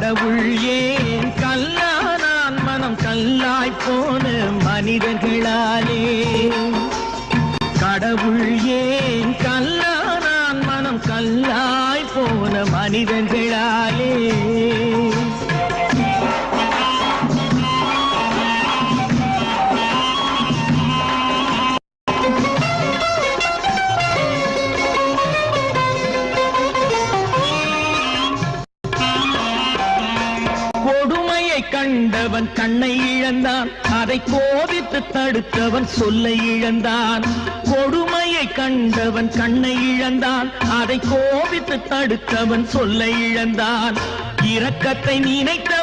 கடவுள் ஏன் கல்லானான் மனம் கல்லாய் போன மனிதர்களாலே கடவுள் ஏன் கல்லானான் மனம் கல்லாய் போன மனிதர்களாலே கண்டவன் கண்ணை இழந்தான் அதை கோபித்து தடுத்தவன் சொல்லை இழந்தான் கொடுமையை கண்டவன் கண்ணை இழந்தான் அதை கோபித்து தடுத்தவன் சொல்லை இழந்தான் இரக்கத்தை நினைத்த